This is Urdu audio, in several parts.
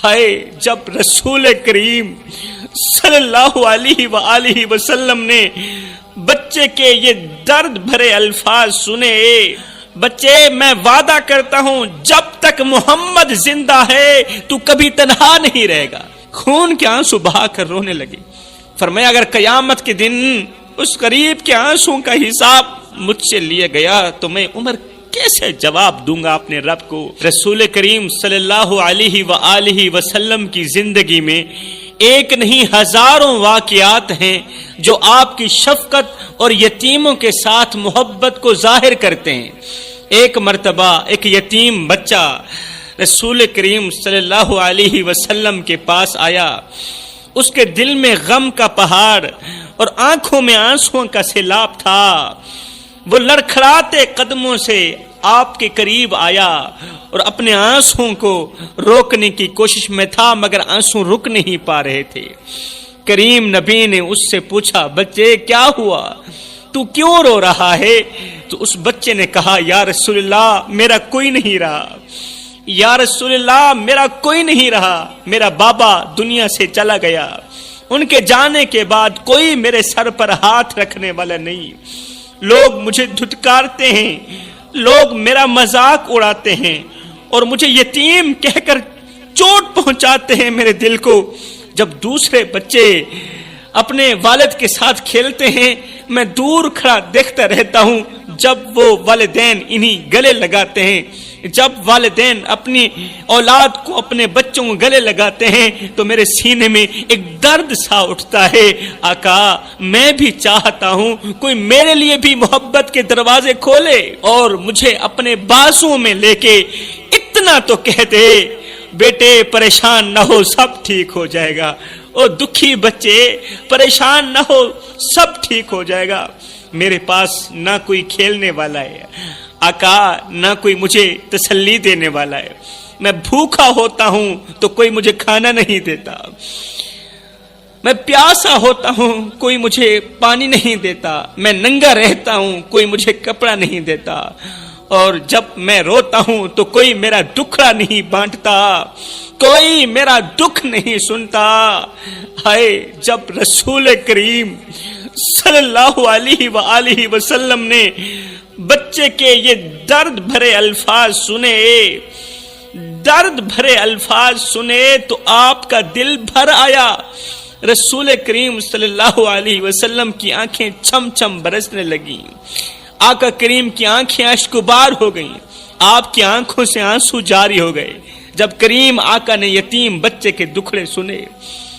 ہائے جب رسول کریم صلی اللہ علیہ وآلہ وسلم نے بچے کے یہ درد بھرے الفاظ سنے، بچے میں وعدہ کرتا ہوں جب تک محمد زندہ ہے تو کبھی تنہا نہیں رہے گا، خون کے آنسو بہا کر رونے لگے۔ فرمایا اگر قیامت کے دن اس غریب کے آنسوں کا حساب مجھ سے لیا گیا تو میں عمر کیسے جواب دوں گا اپنے رب کو۔ رسول کریم صلی اللہ علیہ وآلہ وسلم کی زندگی میں ایک نہیں ہزاروں واقعات ہیں جو آپ کی شفقت اور یتیموں کے ساتھ محبت کو ظاہر کرتے ہیں۔ ایک مرتبہ ایک یتیم بچہ رسول کریم صلی اللہ علیہ وسلم کے پاس آیا، اس کے دل میں غم کا پہاڑ اور آنکھوں میں آنسوؤں کا سیلاب تھا۔ وہ لڑکھڑاتے قدموں سے آپ کے قریب آیا اور اپنے آنسوؤں کو روکنے کی کوشش میں تھا، مگر آنسو رک نہیں پا رہے تھے۔ کریم نبی نے اس سے پوچھا بچے کیا ہوا، تو کیوں رو رہا ہے؟ تو اس بچے نے کہا یا رسول اللہ میرا کوئی نہیں رہا، یا رسول اللہ میرا کوئی نہیں رہا، میرا بابا دنیا سے چلا گیا، ان کے جانے کے بعد کوئی میرے سر پر ہاتھ رکھنے والا نہیں، لوگ مجھے دھتکارتے ہیں، لوگ میرا مذاق اڑاتے ہیں اور مجھے یتیم کہہ کر چوٹ پہنچاتے ہیں میرے دل کو۔ جب دوسرے بچے اپنے والد کے ساتھ کھیلتے ہیں میں دور کھڑا دیکھتا رہتا ہوں، جب وہ والدین انہی گلے لگاتے ہیں، جب والدین اپنی اولاد کو اپنے بچوں کو گلے لگاتے ہیں تو میرے سینے میں ایک درد سا اٹھتا ہے۔ آقا میں بھی چاہتا ہوں کوئی میرے لیے بھی محبت کے دروازے کھولے اور مجھے اپنے بازوں میں لے کے اتنا تو کہہ دے بیٹے پریشان نہ ہو سب ٹھیک ہو جائے گا، او دکھی بچے پریشان نہ ہو سب ٹھیک ہو جائے گا۔ میرے پاس نہ کوئی کھیلنے والا ہے آقا، نہ کوئی مجھے تسلی دینے والا ہے، میں بھوکا ہوتا ہوں تو کوئی مجھے کھانا نہیں دیتا، میں پیاسا ہوتا ہوں کوئی مجھے پانی نہیں دیتا، میں ننگا رہتا ہوں کوئی مجھے کپڑا نہیں دیتا، اور جب میں روتا ہوں تو کوئی میرا دکھڑا نہیں بانٹتا، کوئی میرا دکھ نہیں سنتا۔ ہائے جب رسول کریم صلی اللہ علیہ وآلہ وسلم نے بچے کے یہ درد بھرے الفاظ سنے، درد بھرے الفاظ سنے تو آپ کا دل بھر آیا۔ رسول کریم صلی اللہ علیہ وسلم کی آنکھیں چھم چھم برسنے لگیں، آقا کریم کی آنکھیں اشکبار ہو گئیں، آپ کی آنکھوں سے آنسو جاری ہو گئے۔ جب کریم آقا نے یتیم بچے کے دکھڑے سنے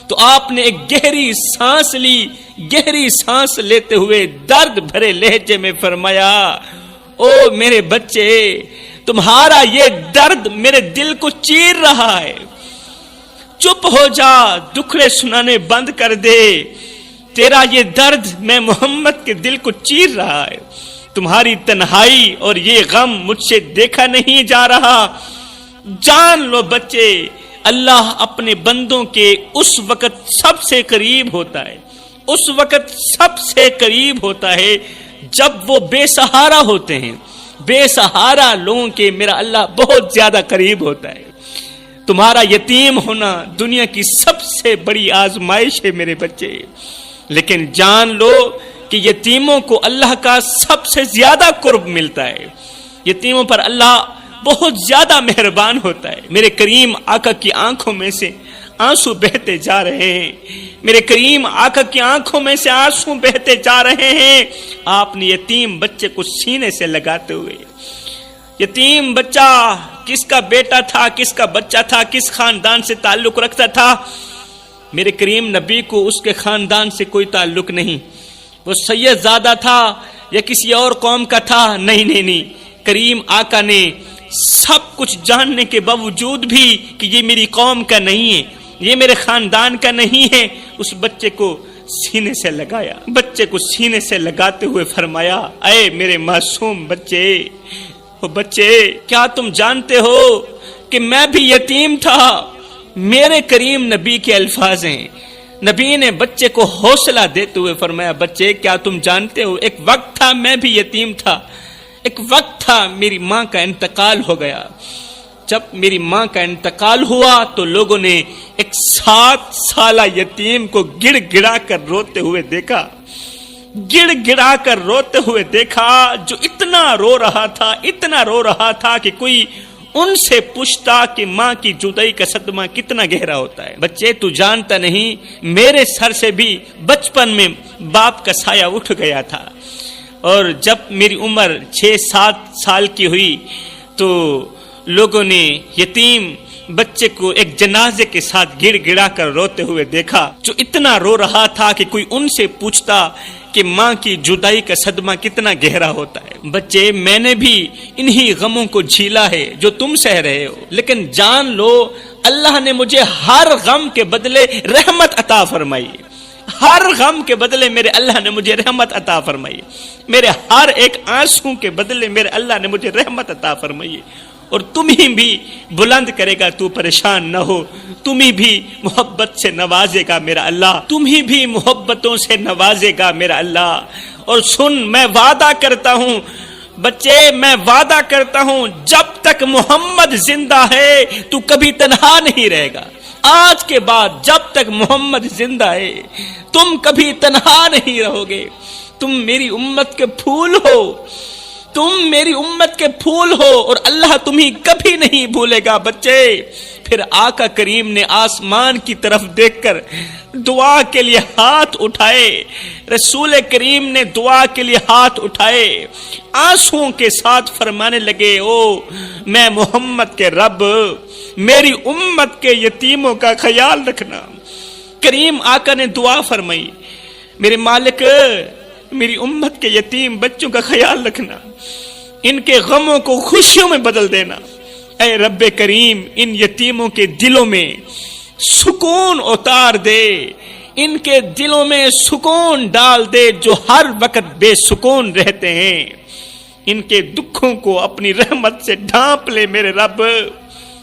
تو آپ نے ایک گہری سانس لی، گہری سانس لیتے ہوئے درد بھرے لہجے میں فرمایا او میرے بچے تمہارا یہ درد میرے دل کو چیر رہا ہے، چپ ہو جا، دکھڑے سنانے بند کر دے، تیرا یہ درد میں محمد کے دل کو چیر رہا ہے، تمہاری تنہائی اور یہ غم مجھ سے دیکھا نہیں جا رہا۔ جان لو بچے اللہ اپنے بندوں کے اس وقت سب سے قریب ہوتا ہے، اس وقت سب سے قریب ہوتا ہے جب وہ بے سہارا ہوتے ہیں، بے سہارا لوگوں کے میرا اللہ بہت زیادہ قریب ہوتا ہے۔ تمہارا یتیم ہونا دنیا کی سب سے بڑی آزمائش ہے میرے بچے، لیکن جان لو کہ یتیموں کو اللہ کا سب سے زیادہ قرب ملتا ہے، یتیموں پر اللہ بہت زیادہ مہربان ہوتا ہے۔ میرے کریم آقا کی آنکھوں میں سے آنسو بہتے جا رہے ہیں، میرے کریم آقا کی آنکھوں میں سے آنسو بہتے جا رہے ہیں۔ آپ نے یتیم بچے کو سینے سے لگاتے ہوئے، یتیم بچہ کس کا بیٹا تھا، کس کا بچہ تھا، کس خاندان سے تعلق رکھتا تھا؟ میرے کریم نبی کو اس کے خاندان سے کوئی تعلق نہیں، وہ سید زادہ تھا یا کسی اور قوم کا تھا، نہیں، کریم آقا نے سب کچھ جاننے کے باوجود بھی کہ یہ میری قوم کا نہیں ہے، یہ میرے خاندان کا نہیں ہے، اس بچے کو سینے سے لگایا، بچے کو سینے سے لگاتے ہوئے فرمایا اے میرے معصوم بچے، بچے کیا تم جانتے ہو کہ میں بھی یتیم تھا؟ میرے کریم نبی کے الفاظ ہیں، نبی نے بچے کو حوصلہ دیتے ہوئے فرمایا بچے کیا تم جانتے ہو ایک وقت تھا میں بھی یتیم تھا، ایک وقت تھا میری ماں کا انتقال ہو گیا، جب میری ماں کا انتقال ہوا تو لوگوں نے ایک 7 سالہ یتیم کو گڑ گڑا کر روتے ہوئے دیکھا، گڑ گڑا کر روتے ہوئے دیکھا، جو اتنا رو رہا تھا کہ کوئی ان سے پوچھتا کہ ماں کی جدائی کا صدمہ کتنا گہرا ہوتا ہے۔ بچے تو جانتا نہیں، میرے سر سے بھی بچپن میں باپ کا سایہ اٹھ گیا تھا، اور جب میری عمر 6-7 سال کی ہوئی تو لوگوں نے یتیم بچے کو ایک جنازے کے ساتھ گڑ گڑا کر روتے ہوئے دیکھا، جو اتنا رو رہا تھا کہ کوئی ان سے پوچھتا کہ ماں کی جدائی کا صدمہ کتنا گہرا ہوتا ہے۔ بچے، میں نے بھی انہی غموں کو جھیلا ہے جو تم سہ رہے ہو، لیکن جان لو اللہ نے مجھے ہر غم کے بدلے رحمت عطا فرمائی، ہر غم کے بدلے میرے اللہ نے مجھے رحمت عطا فرمائی، میرے ہر ایک آنسو کے بدلے میرے اللہ نے مجھے رحمت عطا فرمائی، اور تمہیں بھی بلند کرے گا، تو پریشان نہ ہو، تمہیں بھی محبت سے نوازے گا میرا اللہ، تمہیں بھی محبتوں سے نوازے گا میرا اللہ۔ اور سن، میں وعدہ کرتا ہوں بچے، میں وعدہ کرتا ہوں جب تک محمد زندہ ہے تو کبھی تنہا نہیں رہے گا، آج کے بعد جب تک محمد زندہ ہے تم کبھی تنہا نہیں رہو گے، تم میری امت کے پھول ہو، تم میری امت کے پھول ہو، اور اللہ تمہیں کبھی نہیں بھولے گا بچے۔ پھر آقا کریم نے آسمان کی طرف دیکھ کر دعا کے لیے ہاتھ اٹھائے، رسول کریم نے دعا کے لیے ہاتھ اٹھائے، آنسوؤں کے ساتھ فرمانے لگے، او میں محمد کے رب، میری امت کے یتیموں کا خیال رکھنا۔ کریم آقا نے دعا فرمائی، میرے مالک میری امت کے یتیم بچوں کا خیال رکھنا، ان کے غموں کو خوشیوں میں بدل دینا۔ اے رب کریم، ان یتیموں کے دلوں میں سکون اتار دے، ان کے دلوں میں سکون ڈال دے جو ہر وقت بے سکون رہتے ہیں، ان کے دکھوں کو اپنی رحمت سے ڈھانپ لے میرے رب۔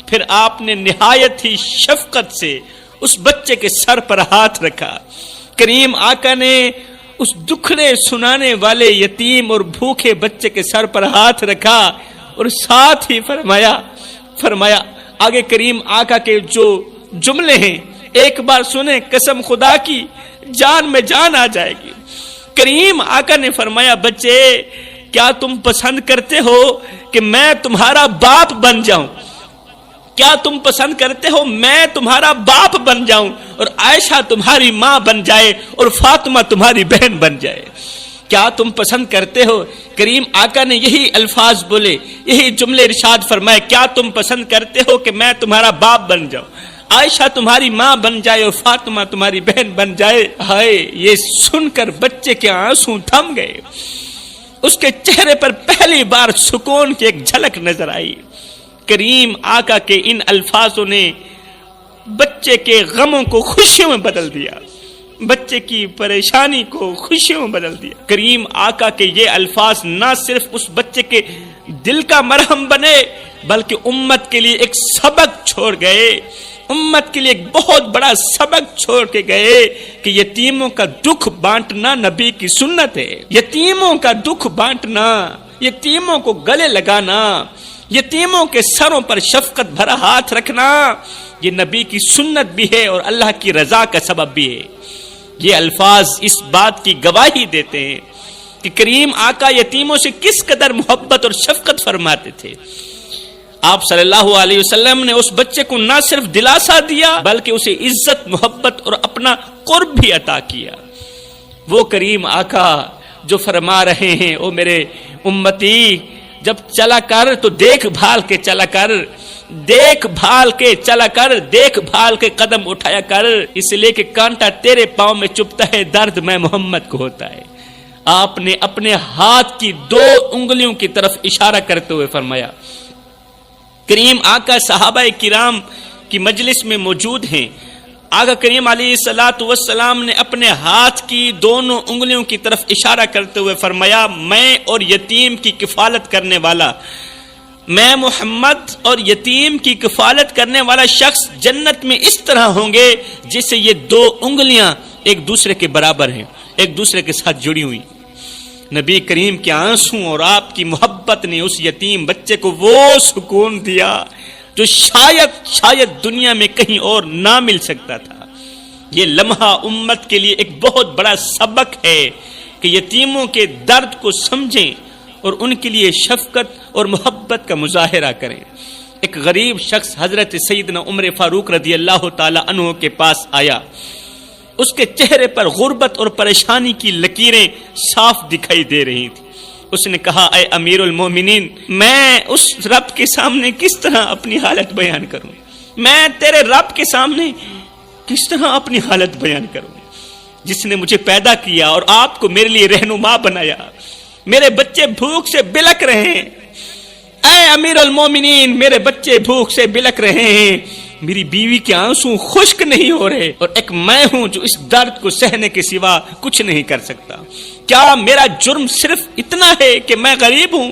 پھر آپ نے نہایت ہی شفقت سے اس بچے کے سر پر ہاتھ رکھا، کریم آقا نے اس دکھڑے سنانے والے یتیم اور بھوکے بچے کے سر پر ہاتھ رکھا، اور ساتھ ہی فرمایا آگے کریم آقا کے جو جملے ہیں ایک بار سنیں، قسم خدا کی جان میں جان آ جائے گی۔ کریم آقا نے فرمایا، بچے کیا تم پسند کرتے ہو کہ میں تمہارا باپ بن جاؤں؟ کیا تم پسند کرتے ہو میں تمہارا باپ بن جاؤں اور عائشہ تمہاری ماں بن جائے اور فاطمہ تمہاری بہن بن جائے؟ کیا تم پسند کرتے ہو؟ کریم آقا نے یہی الفاظ بولے، یہی جملے ارشاد فرمائے، کیا تم پسند کرتے ہو کہ میں تمہارا باپ بن جاؤں، عائشہ تمہاری ماں بن جائے اور فاطمہ تمہاری بہن بن جائے؟ ہائے، یہ سن کر بچے کے آنسو تھم گئے، اس کے چہرے پر پہلی بار سکون کی ایک جھلک نظر آئی۔ کریم آقا کے ان الفاظوں نے بچے کے غموں کو خوشیوں میں بدل دیا، بچے کی پریشانی کو خوشیوں میں بدل دیا۔ کریم آقا کے یہ الفاظ نہ صرف اس بچے کے دل کا مرہم بنے بلکہ امت کے لیے ایک سبق چھوڑ گئے، امت کے لیے ایک بہت بڑا سبق چھوڑ کے گئے کہ یتیموں کا دکھ بانٹنا نبی کی سنت ہے، یتیموں کا دکھ بانٹنا، یتیموں کو گلے لگانا، یتیموں کے سروں پر شفقت بھرا ہاتھ رکھنا، یہ نبی کی سنت بھی ہے اور اللہ کی رضا کا سبب بھی ہے۔ یہ الفاظ اس بات کی گواہی دیتے ہیں کہ کریم آقا یتیموں سے کس قدر محبت اور شفقت فرماتے تھے۔ آپ صلی اللہ علیہ وسلم نے اس بچے کو نہ صرف دلاسا دیا بلکہ اسے عزت، محبت اور اپنا قرب بھی عطا کیا۔ وہ کریم آقا جو فرما رہے ہیں، او میرے امتی، جب چلا کر تو دیکھ بھال کے چلا کر، دیکھ بھال کے چلا کر، دیکھ بھال کے قدم اٹھایا کر، اس لیے کہ کانٹا تیرے پاؤں میں چبھتا ہے، درد میں محمد کو ہوتا ہے۔ آپ نے اپنے ہاتھ کی 2 انگلیوں کی طرف اشارہ کرتے ہوئے فرمایا۔ کریم آقا صحابہ کرام کی مجلس میں موجود ہیں، آقا کریم علیہ الصلوۃ والسلام نے اپنے ہاتھ کی دونوں انگلیوں کی طرف اشارہ کرتے ہوئے فرمایا، میں اور یتیم کی کفالت کرنے والا، میں محمد اور یتیم کی کفالت کرنے والا شخص جنت میں اس طرح ہوں گے جسے یہ 2 انگلیاں ایک دوسرے کے برابر ہیں، ایک دوسرے کے ساتھ جڑی ہوئی۔ نبی کریم کے آنسو اور آپ کی محبت نے اس یتیم بچے کو وہ سکون دیا، جو شاید دنیا میں کہیں اور نہ مل سکتا تھا۔ یہ لمحہ امت کے لیے ایک بہت بڑا سبق ہے کہ یتیموں کے درد کو سمجھیں اور ان کے لیے شفقت اور محبت کا مظاہرہ کریں۔ ایک غریب شخص حضرت سیدنا عمر فاروق رضی اللہ تعالی عنہ کے پاس آیا۔ اس کے چہرے پر غربت اور پریشانی کی لکیریں صاف دکھائی دے رہی تھیں۔ اس نے کہا، اے امیر المومنین، میں اس رب کے سامنے کس طرح اپنی حالت بیان کروں؟ میں تیرے رب کے سامنے کس طرح اپنی حالت بیان کروں جس نے مجھے پیدا کیا اور آپ کو میرے لیے رہنما بنایا؟ میرے بچے بھوک سے بلک رہے ہیں، اے امیر المومنین، میرے بچے بھوک سے بلک رہے ہیں، میری بیوی کے آنسو خشک نہیں ہو رہے، اور ایک میں ہوں جو اس درد کو سہنے کے سوا کچھ نہیں کر سکتا۔ کیا میرا جرم صرف اتنا ہے کہ میں غریب ہوں؟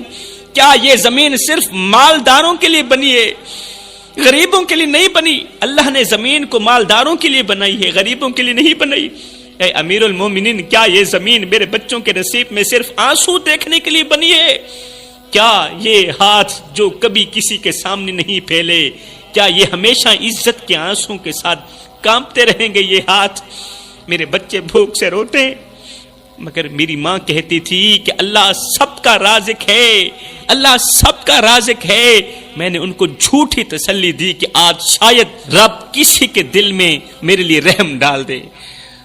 کیا یہ زمین صرف مالداروں کے لیے بنی ہے، غریبوں کے لیے نہیں بنی؟ اللہ نے زمین کو مالداروں کے لیے بنائی ہے، غریبوں کے لیے نہیں بنائی۔ اے امیر المومنین، کیا یہ زمین میرے بچوں کے نصیب میں صرف آنسو دیکھنے کے لیے بنی ہے؟ کیا یہ ہاتھ جو کبھی کسی کے سامنے نہیں پھیلے، کیا یہ ہمیشہ عزت کے آنسوں کے ساتھ کانپتے رہیں گے؟ یہ ہاتھ، میرے بچے بھوک سے روتے ہیں، مگر میری ماں کہتی تھی کہ اللہ سب کا رازق ہے، اللہ سب کا رازق ہے۔ میں نے ان کو جھوٹی تسلی دی کہ آج شاید رب کسی کے دل میں میرے لیے رحم ڈال دے،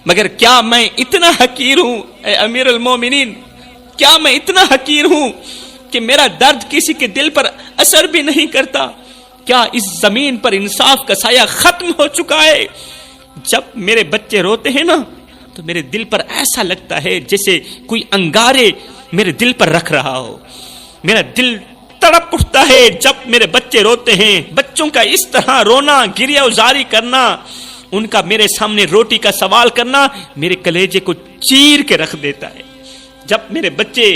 مگر کیا میں اتنا حقیر ہوں؟ اے امیر المومنین، کیا میں اتنا حقیر ہوں کہ میرا درد کسی کے دل پر اثر بھی نہیں کرتا؟ کیا اس زمین پر انصاف کا سایہ ختم ہو چکا ہے؟ جب میرے بچے روتے ہیں نا تو میرے دل پر ایسا لگتا ہے جیسے کوئی انگارے میرے دل پر رکھ رہا ہو۔ میرا دل تڑپ اٹھتا ہے جب میرے بچے روتے ہیں۔ بچوں کا اس طرح رونا، گریہ ازاری کرنا، ان کا میرے سامنے روٹی کا سوال کرنا میرے کلیجے کو چیر کے رکھ دیتا ہے۔ جب میرے بچے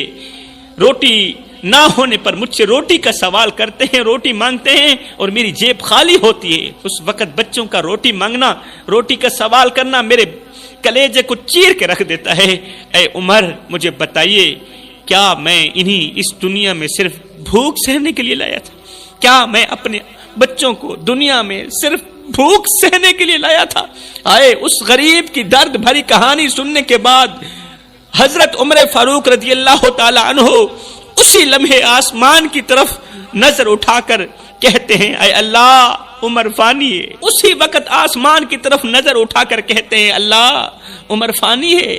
روٹی نہ ہونے پر مجھ سے روٹی کا سوال کرتے ہیں، روٹی مانگتے ہیں، اور میری جیب خالی ہوتی ہے، اس وقت بچوں کا روٹی مانگنا، روٹی کا سوال کرنا میرے کلیجے کو چیر کے رکھ دیتا ہے۔ اے عمر، مجھے بتائیے، کیا میں انہیں اس دنیا میں صرف بھوک سہنے کے لیے لایا تھا؟ کیا میں اپنے بچوں کو دنیا میں صرف بھوک سہنے کے لیے لایا تھا؟ آئے اس غریب کی درد بھری کہانی سننے کے بعد حضرت عمر فاروق رضی اللہ تعالی عنہ اسی لمحے آسمان کی طرف نظر اٹھا کر کہتے ہیں، اے اللہ، عمر فانی ہے۔ اسی وقت آسمان کی طرف نظر اٹھا کر کہتے ہیں، اللہ، عمر فانی ہے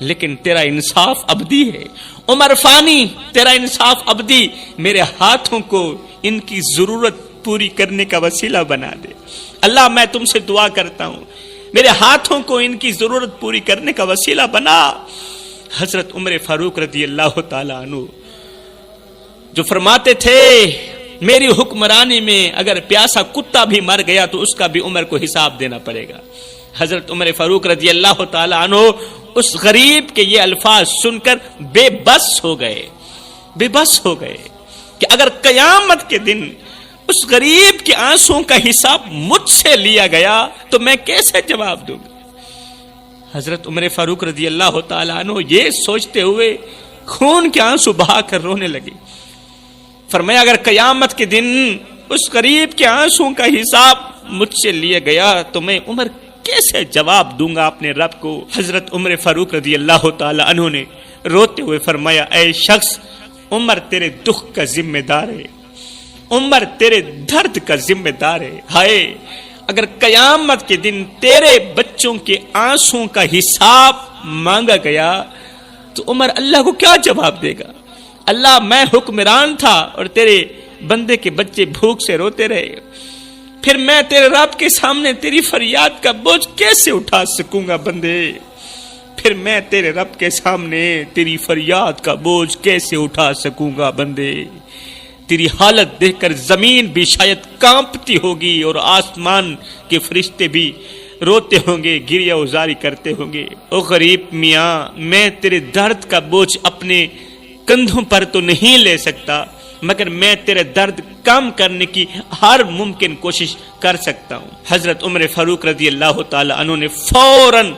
لیکن تیرا انصاف ابدی ہے۔ عمر فانی، تیرا انصاف ابدی، میرے ہاتھوں کو ان کی ضرورت پوری کرنے کا وسیلہ بنا دے۔ اللہ، میں تم سے دعا کرتا ہوں، میرے ہاتھوں کو ان کی ضرورت پوری کرنے کا وسیلہ بنا۔ حضرت عمر فاروق رضی اللہ تعالی عنہ جو فرماتے تھے، میری حکمرانی میں اگر پیاسا کتا بھی مر گیا تو اس کا بھی عمر کو حساب دینا پڑے گا۔ حضرت عمر فاروق رضی اللہ تعالی عنہ اس غریب کے یہ الفاظ سن کر بے بس ہو گئے کہ اگر قیامت کے دن اس غریب کے آنسوں کا حساب مجھ سے لیا گیا تو میں کیسے جواب دوں گا؟ حضرت عمر فاروق رضی اللہ تعالی عنہ یہ سوچتے ہوئے خون کے آنسو بہا کر رونے لگے۔ فرمایا، اگر قیامت کے دن اس غریب کے آنسوں کا حساب مجھ سے لیا گیا تو میں عمر کیسے جواب دوں گا اپنے رب کو؟ حضرت عمر فاروق رضی اللہ تعالی عنہ نے روتے ہوئے فرمایا، اے شخص، عمر تیرے دکھ کا ذمہ دار ہے، عمر تیرے درد کا ذمہ دار ہے۔ ہائے، اگر قیامت کے دن تیرے بچوں کے آنسوں کا حساب مانگا گیا تو عمر اللہ کو کیا جواب دے گا؟ اللہ، میں حکمران تھا اور تیرے بندے کے بچے بھوک سے روتے رہے، پھر میں تیرے رب کے سامنے تیری فریاد کا بوجھ کیسے اٹھا سکوں گا بندے؟ پھر میں تیرے رب کے سامنے تیری فریاد کا بوجھ کیسے اٹھا سکوں گا بندے؟ تیری حالت دیکھ کر زمین بھی شاید کانپتی ہوگی اور آسمان کے فرشتے بھی روتے ہوں گے، گریہ ازاری کرتے ہوں گے۔ او غریب میاں، میں تیرے درد کا بوجھ اپنے کندھوں پر تو نہیں لے سکتا، مگر میں تیرے درد کم کرنے کی ہر ممکن کوشش کر سکتا ہوں۔ حضرت عمر فاروق رضی اللہ تعالی عنہ نے فوراً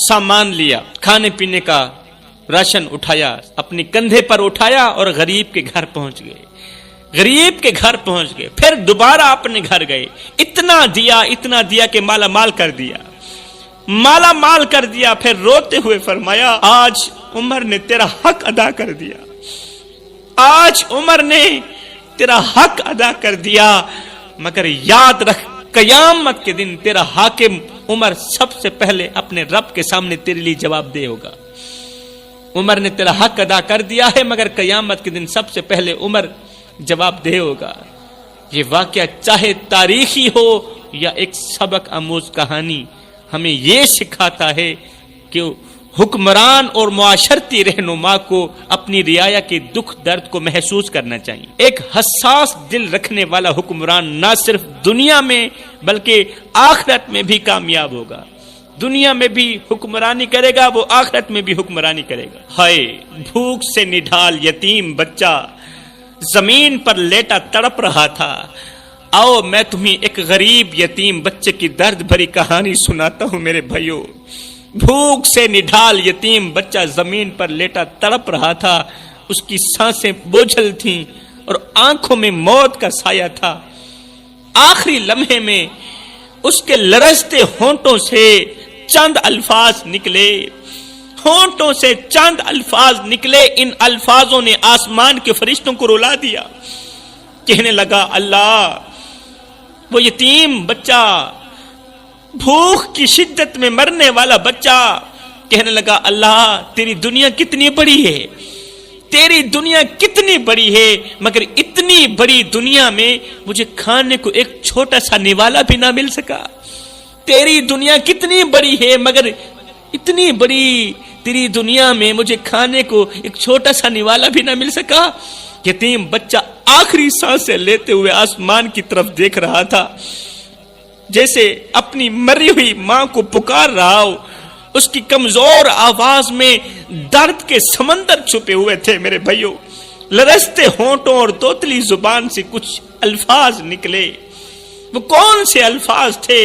سامان لیا، کھانے پینے کا راشن اٹھایا، اپنے کندھے پر اٹھایا اور غریب کے گھر پہنچ گئے۔ غریب کے گھر پہنچ گئے، پھر دوبارہ اپنے گھر گئے، اتنا دیا کہ مالا مال کر دیا، مالا مال کر دیا۔ پھر روتے ہوئے فرمایا آج عمر نے تیرا حق ادا کر دیا، آج عمر نے تیرا حق ادا کر دیا، مگر یاد رکھ قیامت کے دن تیرا حاکم عمر سب سے پہلے اپنے رب کے سامنے تیرے لیے جواب دے ہوگا۔ عمر نے تیرا حق ادا کر دیا ہے، مگر قیامت کے دن سب سے پہلے عمر جواب دے ہوگا۔ یہ واقعہ چاہے تاریخی ہو یا ایک سبق آموز کہانی، ہمیں یہ سکھاتا ہے کہ حکمران اور معاشرتی رہنما کو اپنی رعایا کے دکھ درد کو محسوس کرنا چاہیے۔ ایک حساس دل رکھنے والا حکمران نہ صرف دنیا میں بلکہ آخرت میں بھی کامیاب ہوگا۔ دنیا میں بھی حکمرانی کرے گا، وہ آخرت میں بھی حکمرانی کرے گا۔ ہائے بھوک سے نڈھال یتیم بچہ زمین پر لیٹا تڑپ رہا تھا۔ آؤ میں تمہیں ایک غریب یتیم بچے کی درد بھری کہانی سناتا ہوں میرے بھائیوں۔ بھوک سے نڈھال یتیم بچہ زمین پر لیٹا تڑپ رہا تھا، اس کی سانسیں بوجھل تھیں اور آنکھوں میں موت کا سایہ تھا۔ آخری لمحے میں اس کے لرزتے ہونٹوں سے چند الفاظ نکلے، ہونٹوں سے چند الفاظ نکلے، ان الفاظوں نے آسمان کے فرشتوں کو رلا دیا۔ کہنے لگا اللہ، وہ یتیم بچہ، بھوک کی شدت میں مرنے والا بچہ کہنے لگا اللہ تیری دنیا کتنی بڑی ہے، تیری دنیا کتنی بڑی ہے، مگر اتنی بڑی دنیا میں مجھے کھانے کو ایک چھوٹا سا نوالا بھی نہ مل سکا۔ تیری دنیا کتنی بڑی ہے، مگر اتنی بڑی تیری دنیا میں مجھے کھانے کو ایک چھوٹا سا نوالا بھی نہ مل سکا۔ یتیم بچہ آخری سانسیں لیتے ہوئے آسمان کی طرف دیکھ رہا تھا، جیسے اپنی مری ہوئی ماں کو پکار رہا ہو۔ اس کی کمزور آواز میں درد کے سمندر چھپے ہوئے تھے میرے بھائیوں۔ لرزتے ہونٹوں اور توتلی زبان سے کچھ الفاظ نکلے۔ وہ کون سے الفاظ تھے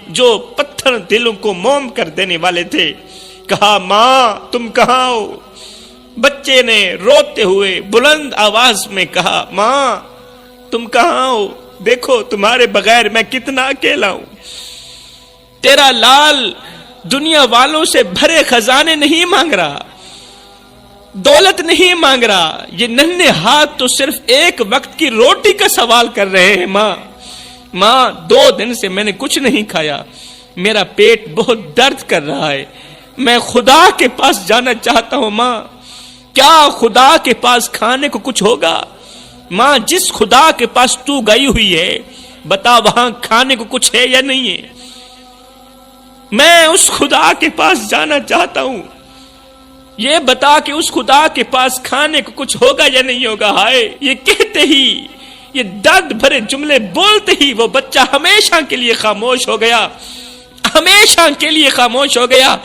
جو پتھر دلوں کو موم کر دینے والے تھے؟ کہا ماں تم کہاں ہو؟ بچے نے روتے ہوئے بلند آواز میں کہا ماں تم کہاں ہو؟ دیکھو تمہارے بغیر میں کتنا اکیلا ہوں۔ تیرا لال دنیا والوں سے بھرے خزانے نہیں مانگ رہا، دولت نہیں مانگ رہا، یہ ننھے ہاتھ تو صرف ایک وقت کی روٹی کا سوال کر رہے ہیں۔ ماں 2 دن سے میں نے کچھ نہیں کھایا، میرا پیٹ بہت درد کر رہا ہے، میں خدا کے پاس جانا چاہتا ہوں۔ ماں کیا خدا کے پاس کھانے کو کچھ ہوگا؟ ماں جس خدا کے پاس تو گئی ہوئی ہے بتا وہاں کھانے کو کچھ ہے یا نہیں ہے؟ میں اس خدا کے پاس جانا چاہتا ہوں، یہ بتا کہ اس خدا کے پاس کھانے کو کچھ ہوگا یا نہیں ہوگا۔ ہائے یہ کہتے ہی، یہ درد بھرے جملے بولتے ہی وہ بچہ ہمیشہ کے لیے خاموش ہو گیا، ہمیشہ کے لیے خاموش ہو گیا،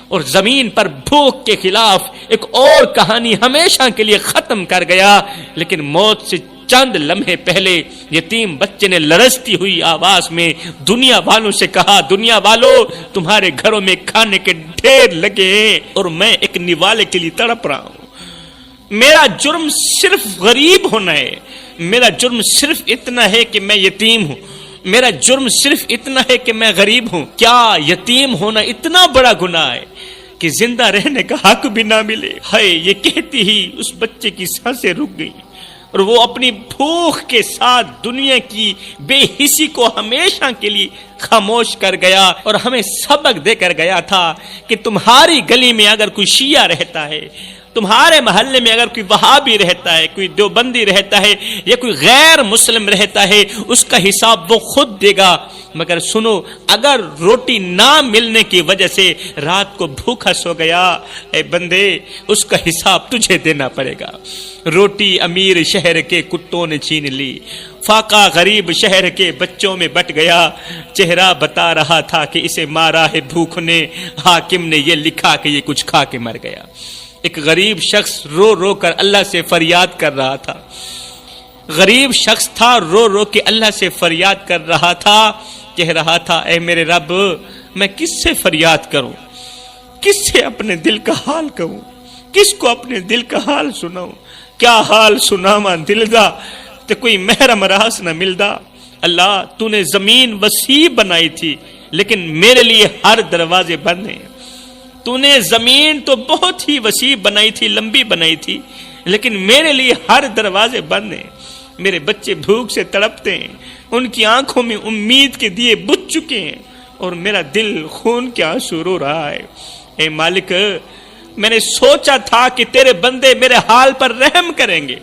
اور زمین پر بھوک کے خلاف ایک اور کہانی ہمیشہ کے لیے ختم کر گیا۔ لیکن موت سے چند لمحے پہلے یتیم بچے نے لرزتی ہوئی آواز میں دنیا والوں سے کہا دنیا والوں تمہارے گھروں میں کھانے کے ڈھیر لگے ہیں اور میں ایک نوالے کے لیے تڑپ رہا ہوں۔ میرا جرم صرف غریب ہونا ہے، میرا جرم صرف اتنا ہے کہ میں یتیم ہوں، میرا جرم صرف اتنا ہے کہ میں غریب ہوں۔ کیا یتیم ہونا اتنا بڑا گناہ ہے کہ زندہ رہنے کا حق بھی نہ ملے؟ ہائے یہ کہتی ہی اس بچے کی سانسیں رک گئیں اور وہ اپنی بھوک کے ساتھ دنیا کی بے حسی کو ہمیشہ کے لیے خاموش کر گیا، اور ہمیں سبق دے کر گیا تھا کہ تمہاری گلی میں اگر کوئی شیعہ رہتا ہے، تمہارے محلے میں اگر کوئی وہابی رہتا ہے، کوئی دیوبندی رہتا ہے یا کوئی غیر مسلم رہتا ہے، اس کا حساب وہ خود دے گا، مگر سنو اگر روٹی نہ ملنے کی وجہ سے رات کو بھوکا سو گیا، اے بندے اس کا حساب تجھے دینا پڑے گا۔ روٹی امیر شہر کے کتوں نے چھین لی، فاقہ غریب شہر کے بچوں میں بٹ گیا، چہرہ بتا رہا تھا کہ اسے مارا ہے بھوک نے، حاکم نے یہ لکھا کہ یہ کچھ کھا کے مر گیا۔ ایک غریب شخص رو رو کر اللہ سے فریاد کر رہا تھا، غریب شخص تھا، رو رو کے اللہ سے فریاد کر رہا تھا، کہہ رہا تھا اے میرے رب میں کس سے فریاد کروں، کس سے اپنے دل کا حال کہوں، کس کو اپنے دل کا حال سناؤں، کیا حال سناواں دل دا تے کوئی محرم راس نہ ملدا۔ اللہ تو نے زمین وسیع بنائی تھی لیکن میرے لیے ہر دروازے بند ہیں۔ تو نے زمین تو بہت ہی وسیع بنائی تھی، لمبی بنائی تھی، لیکن میرے لیے ہر دروازے بند ہیں۔ میرے بچے بھوک سے تڑپتے ہیں، ان کی آنکھوں میں امید کے دیے بجھ چکے ہیں اور میرا دل خون کے آنسو رو رہا ہے۔ اے مالک، میں نے سوچا تھا کہ تیرے بندے میرے حال پر رحم کریں گے،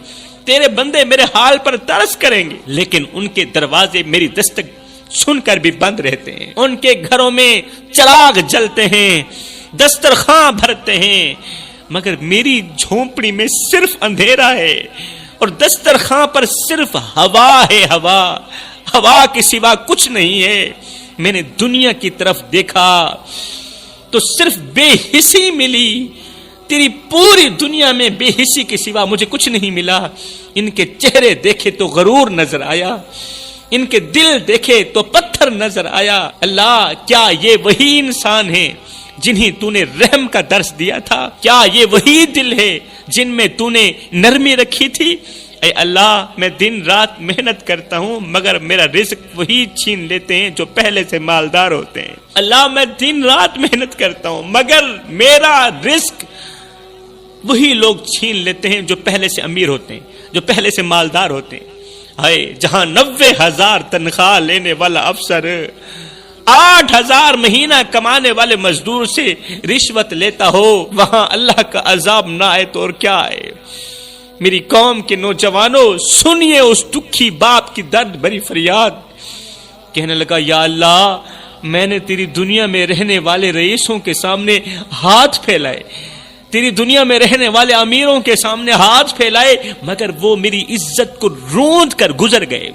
تیرے بندے میرے حال پر ترس کریں گے، لیکن ان کے دروازے میری دستک سن کر بھی بند رہتے ہیں۔ ان کے گھروں میں چراغ جلتے ہیں، دسترخواں بھرتے ہیں، مگر میری جھونپڑی میں صرف اندھیرا ہے اور دسترخواں پر صرف ہوا ہے، ہوا کے سوا کچھ نہیں ہے۔ میں نے دنیا کی طرف دیکھا تو صرف بے حسی ملی، تیری پوری دنیا میں بے حسی کے سوا مجھے کچھ نہیں ملا۔ ان کے چہرے دیکھے تو غرور نظر آیا، ان کے دل دیکھے تو پتھر نظر آیا۔ اللہ، کیا یہ وہی انسان ہیں جنہیں تو نے رحم کا درس دیا تھا؟ کیا یہ وہی دل ہے جن میں تو نے نرمی رکھی تھی؟ اے اللہ، میں دن رات محنت کرتا ہوں مگر میرا رزق وہی چھین لیتے ہیں جو پہلے سے مالدار ہوتے ہیں۔ اللہ، میں دن رات محنت کرتا ہوں مگر میرا رزق وہی لوگ چھین لیتے ہیں جو پہلے سے امیر ہوتے ہیں، جو پہلے سے مالدار ہوتے ہیں۔ ہائے، جہاں 90,000 تنخواہ لینے والا افسر 8,000 مہینہ کمانے والے مزدور سے رشوت لیتا ہو، وہاں اللہ کا عذاب نہ آئے تو اور کیا آئے؟ میری قوم کے نوجوانوں، سنیے اس دکھی باپ کی درد بھری فریاد۔ کہنے لگا، یا اللہ، میں نے تیری دنیا میں رہنے والے رئیسوں کے سامنے ہاتھ پھیلائے، تیری دنیا میں رہنے والے امیروں کے سامنے ہاتھ پھیلائے، مگر وہ میری عزت کو روند کر گزر گئے،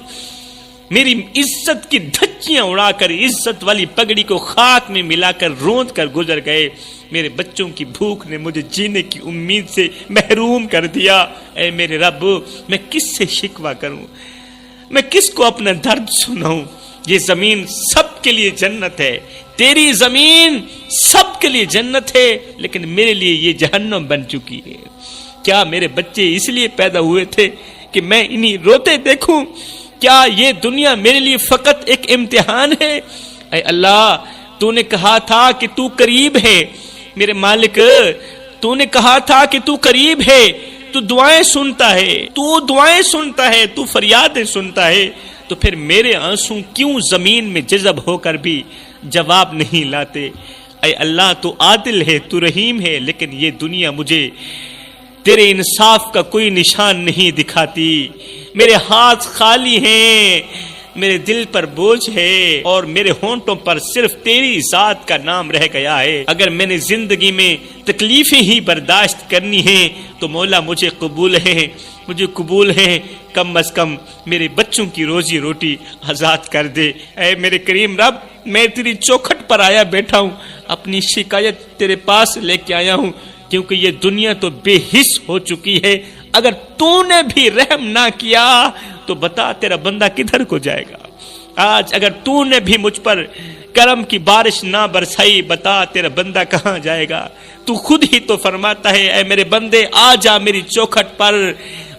میری عزت کی دھچیاں اڑا کر، عزت والی پگڑی کو خاک میں ملا کر روند کر گزر گئے۔ میرے بچوں کی بھوک نے مجھے جینے کی امید سے محروم کر دیا۔ اے میرے رب، میں کس سے شکوہ کروں؟ میں کس کو اپنا درد سناؤں؟ یہ زمین سب کے لیے جنت ہے، تیری زمین سب کے لیے جنت ہے، لیکن میرے لیے یہ جہنم بن چکی ہے۔ کیا میرے بچے اس لیے پیدا ہوئے تھے کہ میں انہیں روتے دیکھوں؟ کیا یہ دنیا میرے لیے فقط ایک امتحان ہے؟ اے اللہ، تو نے کہا تھا کہ تو قریب ہے، میرے مالک، تو نے کہا تھا کہ تو قریب ہے، تو دعائیں سنتا ہے، تو دعائیں سنتا ہے، تو فریادیں سنتا ہے، تو پھر میرے آنسو کیوں زمین میں جذب ہو کر بھی جواب نہیں لاتے؟ اے اللہ، تو عادل ہے، تو رحیم ہے، لیکن یہ دنیا مجھے تیرے انصاف کا کوئی نشان نہیں دکھاتی۔ میرے ہاتھ خالی ہیں، میرے دل پر بوجھ ہے اور میرے ہونٹوں پر صرف تیری ذات کا نام رہ گیا ہے۔ اگر میں نے زندگی میں تکلیفیں ہی برداشت کرنی ہیں تو مولا مجھے قبول ہے، کم از کم میرے بچوں کی روزی روٹی آزاد کر دے۔ اے میرے کریم رب، میں تیری چوکھٹ پر آیا بیٹھا ہوں، اپنی شکایت تیرے پاس لے کے آیا ہوں، کیونکہ یہ دنیا تو بے حس ہو چکی ہے۔ اگر تو نے بھی رحم نہ کیا تو بتا تیرا بندہ کدھر کو جائے گا؟ آج اگر تو نے بھی مجھ پر کرم کی بارش نہ برسائی، بتا تیرا بندہ کہاں جائے گا؟ تو خود ہی تو فرماتا ہے، اے میرے بندے آ جا میری چوکھٹ پر،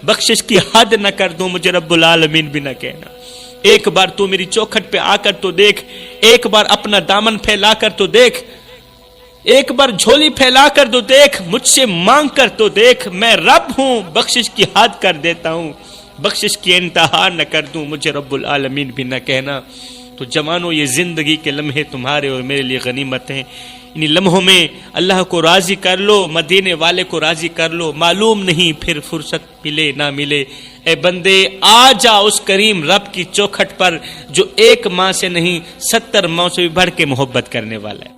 بخشش کی حد نہ کر دوں، مجھے رب العالمین بھی نہ کہنا۔ ایک بار تو میری چوکھٹ پہ آ کر تو دیکھ، ایک بار اپنا دامن پھیلا کر تو دیکھ، ایک بار جھولی پھیلا کر تو دیکھ، مجھ سے مانگ کر تو دیکھ، میں رب ہوں، بخشش کی حد کر دیتا ہوں، بخشش کی انتہا نہ کر دوں، مجھے رب العالمین بھی نہ کہنا۔ تو جوانوں، یہ زندگی کے لمحے تمہارے اور میرے لیے غنیمت ہیں، انہی لمحوں میں اللہ کو راضی کر لو، مدینے والے کو راضی کر لو، معلوم نہیں پھر فرصت ملے نہ ملے۔ اے بندے، آ جا اس کریم رب کی چوکھٹ پر جو ایک ماں سے نہیں 70 ماں سے بھی بڑھ کے محبت کرنے والا ہے۔